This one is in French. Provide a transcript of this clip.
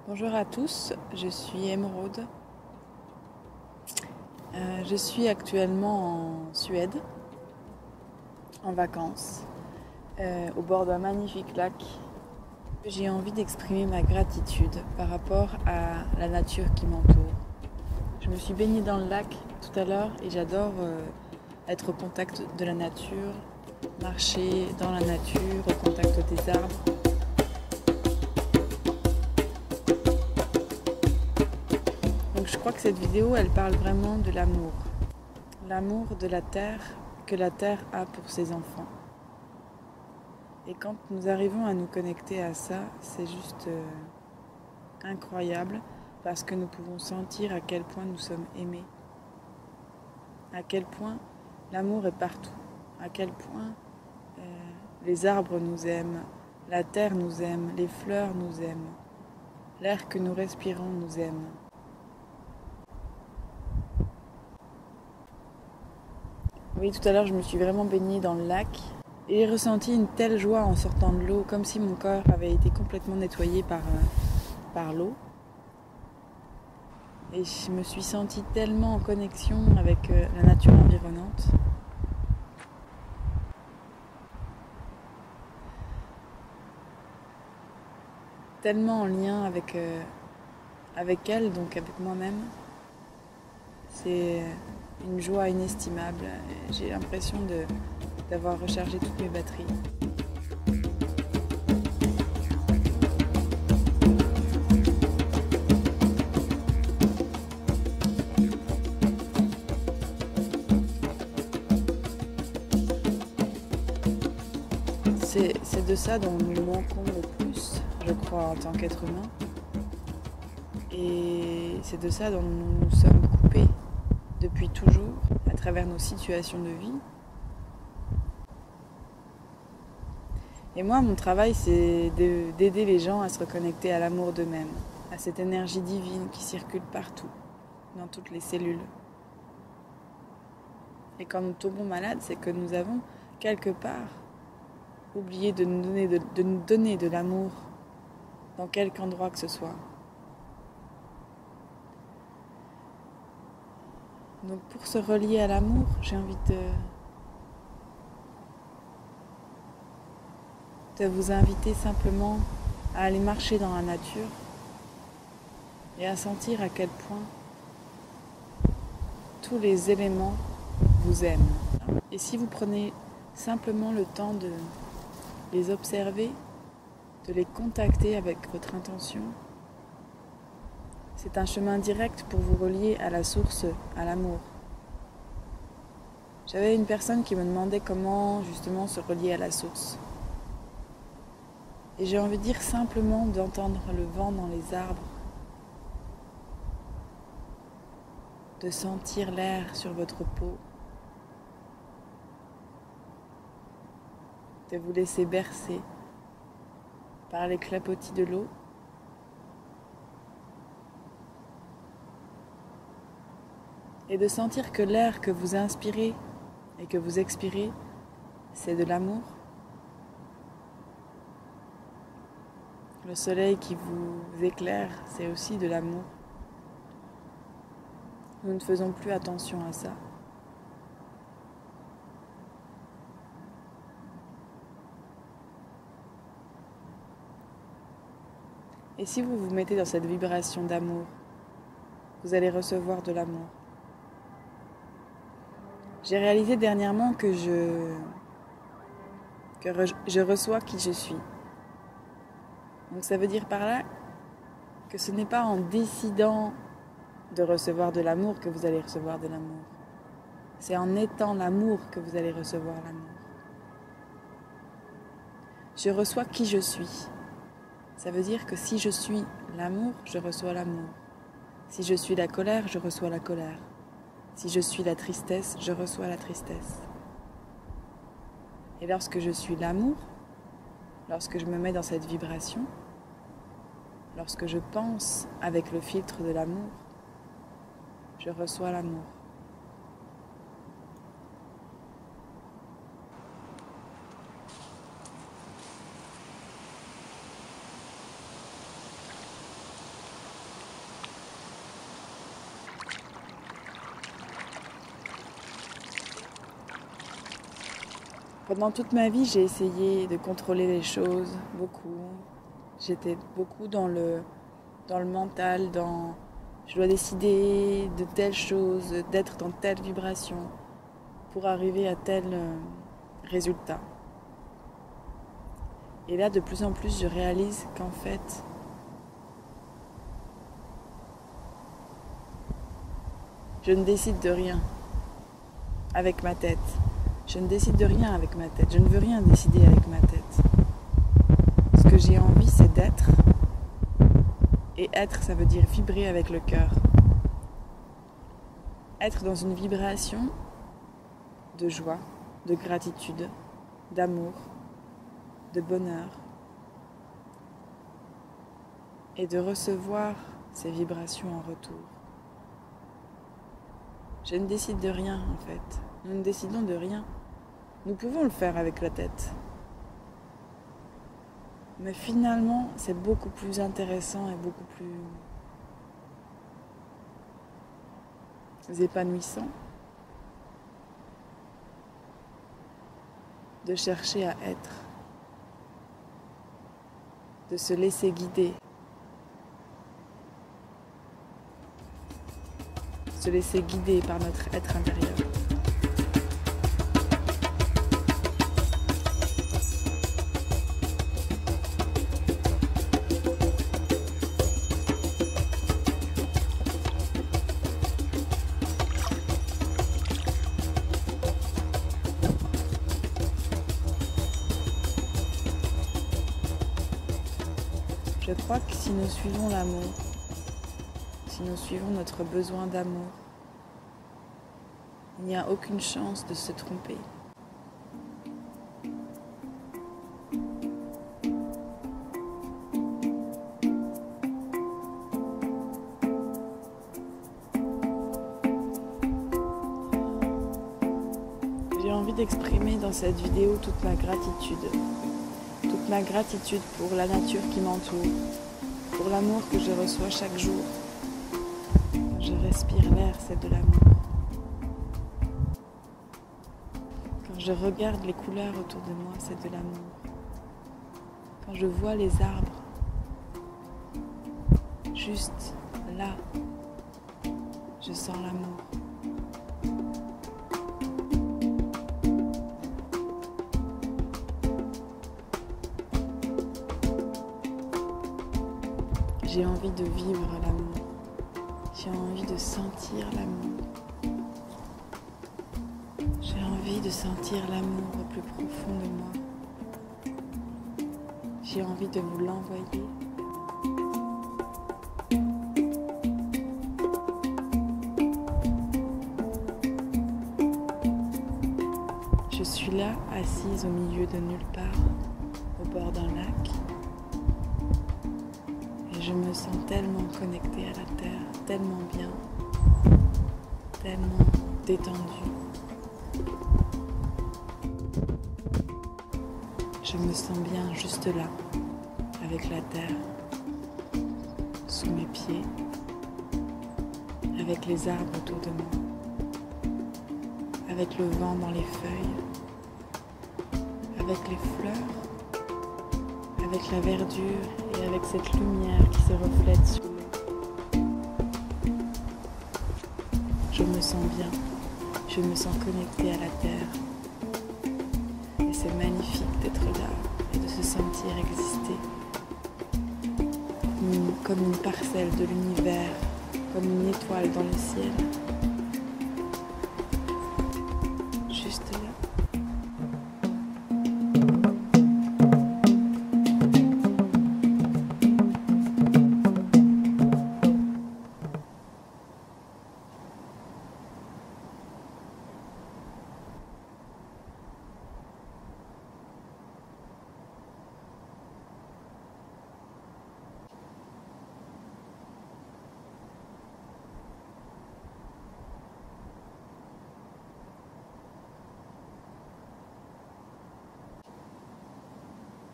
Bonjour à tous, je suis Émeraude. Je suis actuellement en Suède, en vacances, au bord d'un magnifique lac. J'ai envie d'exprimer ma gratitude par rapport à la nature qui m'entoure. Je me suis baignée dans le lac tout à l'heure et j'adore être au contact de la nature, marcher dans la nature, au contact des arbres. Donc je crois que cette vidéo, elle parle vraiment de l'amour. L'amour de la terre que la terre a pour ses enfants. Et quand nous arrivons à nous connecter à ça, c'est juste incroyable parce que nous pouvons sentir à quel point nous sommes aimés, à quel point l'amour est partout, à quel point les arbres nous aiment, la terre nous aime, les fleurs nous aiment, l'air que nous respirons nous aime. Oui, tout à l'heure, je me suis vraiment baignée dans le lac et j'ai ressenti une telle joie en sortant de l'eau, comme si mon corps avait été complètement nettoyé par l'eau. Et je me suis sentie tellement en connexion avec la nature environnante. Tellement en lien avec elle, donc avec moi-même. C'est une joie inestimable. J'ai l'impression d'avoir rechargé toutes mes batteries. C'est de ça dont nous manquons le plus, je crois, en tant qu'être humain. Et c'est de ça dont nous nous sommes coupés depuis toujours, à travers nos situations de vie. Et moi, mon travail, c'est d'aider les gens à se reconnecter à l'amour d'eux-mêmes, à cette énergie divine qui circule partout, dans toutes les cellules. Et quand nous tombons malades, c'est que nous avons, quelque part, oublié de nous donner de l'amour dans quelque endroit que ce soit. Donc pour se relier à l'amour, j'ai envie de vous inviter simplement à aller marcher dans la nature et à sentir à quel point tous les éléments vous aiment. Et si vous prenez simplement le temps de les observer, de les contacter avec votre intention, c'est un chemin direct pour vous relier à la source, à l'amour. J'avais une personne qui me demandait comment justement se relier à la source. Et j'ai envie de dire simplement d'entendre le vent dans les arbres, de sentir l'air sur votre peau, de vous laisser bercer par les clapotis de l'eau. Et de sentir que l'air que vous inspirez et que vous expirez, c'est de l'amour. Le soleil qui vous éclaire, c'est aussi de l'amour. Nous ne faisons plus attention à ça. Et si vous vous mettez dans cette vibration d'amour, vous allez recevoir de l'amour. J'ai réalisé dernièrement que je reçois qui je suis. Donc ça veut dire par là que ce n'est pas en décidant de recevoir de l'amour que vous allez recevoir de l'amour. C'est en étant l'amour que vous allez recevoir l'amour. Je reçois qui je suis. Ça veut dire que si je suis l'amour, je reçois l'amour. Si je suis la colère, je reçois la colère. Si je suis la tristesse, je reçois la tristesse. Et lorsque je suis l'amour, lorsque je me mets dans cette vibration, lorsque je pense avec le filtre de l'amour, je reçois l'amour. Pendant toute ma vie, j'ai essayé de contrôler les choses, beaucoup. J'étais beaucoup dans le mental, dans je dois décider de telle chose, d'être dans telle vibration pour arriver à tel résultat. Et là, de plus en plus, je réalise qu'en fait, je ne décide de rien avec ma tête. Je ne décide de rien avec ma tête. Je ne veux rien décider avec ma tête. Ce que j'ai envie, c'est d'être. Et être, ça veut dire vibrer avec le cœur. Être dans une vibration de joie, de gratitude, d'amour, de bonheur. Et de recevoir ces vibrations en retour. Je ne décide de rien, en fait. Nous ne décidons de rien. Nous pouvons le faire avec la tête. Mais finalement, c'est beaucoup plus intéressant et beaucoup plus épanouissant de chercher à être, de se laisser guider, se laisser guider par notre être intérieur. Je crois que si nous suivons l'amour, si nous suivons notre besoin d'amour, il n'y a aucune chance de se tromper. J'ai envie d'exprimer dans cette vidéo toute ma gratitude. Toute ma gratitude pour la nature qui m'entoure, pour l'amour que je reçois chaque jour. Quand je respire l'air, c'est de l'amour. Quand je regarde les couleurs autour de moi, c'est de l'amour. Quand je vois les arbres, juste là, je sens l'amour. J'ai envie de vivre l'amour. J'ai envie de sentir l'amour. J'ai envie de sentir l'amour au plus profond de moi. J'ai envie de vous l'envoyer. Je suis là, assise au milieu de nulle part, au bord d'un lac. Je me sens tellement connectée à la terre, tellement bien, tellement détendue. Je me sens bien juste là, avec la terre sous mes pieds, avec les arbres autour de moi, avec le vent dans les feuilles, avec les fleurs, avec la verdure et avec cette lumière qui se reflète sur l'eau. Je me sens bien, je me sens connectée à la terre. Et c'est magnifique d'être là et de se sentir exister. Comme une parcelle de l'univers, comme une étoile dans le ciel.